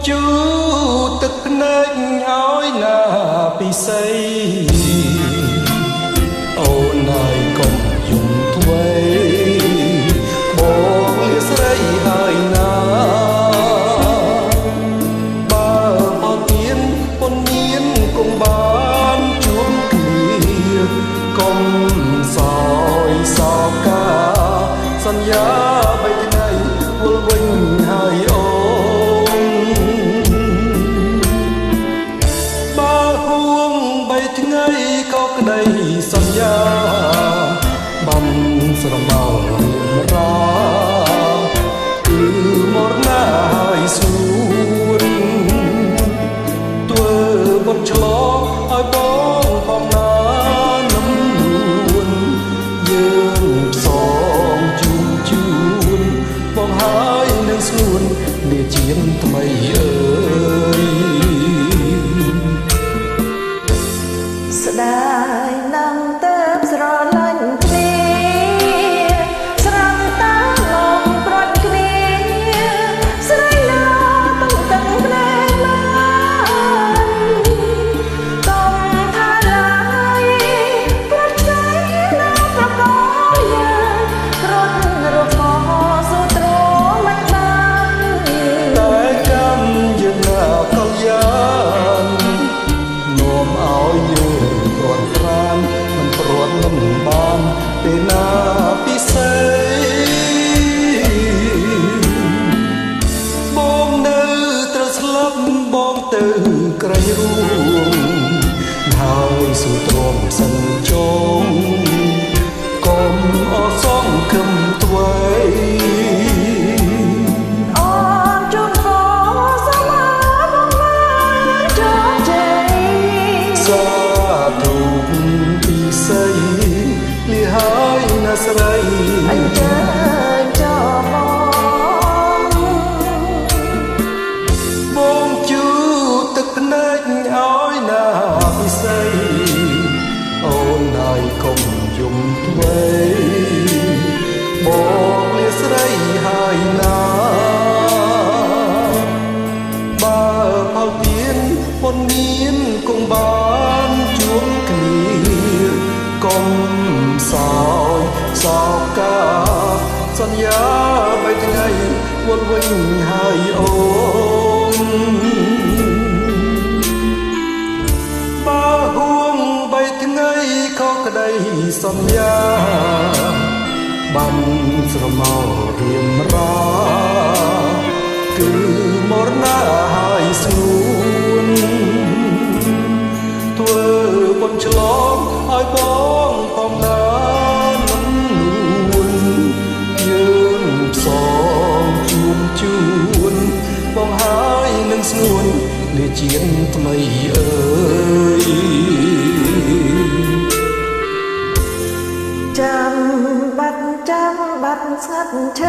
ជូទឹកភ្នែកឲ្យណាពិសីអូនហើយកុំយំធ្វេបងលាស្រីហើយណាបើអត់មានពុនមានគង់បានជួបគ្នាកុំសោយសោកកាសន្យាបីថ្ងៃវិលវិញហើយអូថ្ងៃក៏ក្តីសន្យាបានស្រមោលរៀមរាគឺមរណាហើយស្ងួនធ្វើបុតឆ្លងឲ្យបងផងណានឹមនួនយើងផ្សងជូនបងហើយនឹងស្ងួនលាជាថ្មីអើយស្ដាយនឹងទៅស្រលាញ់គ្នាស្រងតាមមកប្រត់គ្នាស្រីណាต้องទឹកភ្នែកមកកុំថាឡើយប្រត់ใจណាប្រកបយ៉ាងក្រត់រកសូត្រមិនបានតែកម្មយើងណាកលយាននាំឲ្យយើងព្រាន់ប្រានមិនព្រាន់មិនបានពេលណាពិសេសបងនៅត្រូវស្លាប់បងទៅក្រៃរួមហើយសូត្រមសិនចងកុំអសងខឹមទ្វេស្រីអញ្ជើញចូលបងជូទឹកភ្នែកឲ្យណាពិសីអូនហើយកុំយំធ្វេបងលាស្រីហើយណាបើផលទៀនពុនមានគង់បានជួបគ្នាកុំសោយសោកកាសន្យាបីថ្ងៃវិលវិញហើយអូនបើហួងបីថ្ងៃខុសក្តីសន្យាបានស្រមោលរៀមរាគឺមរណាហើយស្ងួនធ្វើបុណ្យឆ្លងឲ្យបងផងណាជូនបងហើយនឹងស្ងួនលាជាថ្មីអើយចាំបាត់ស្ងាត់ឈើ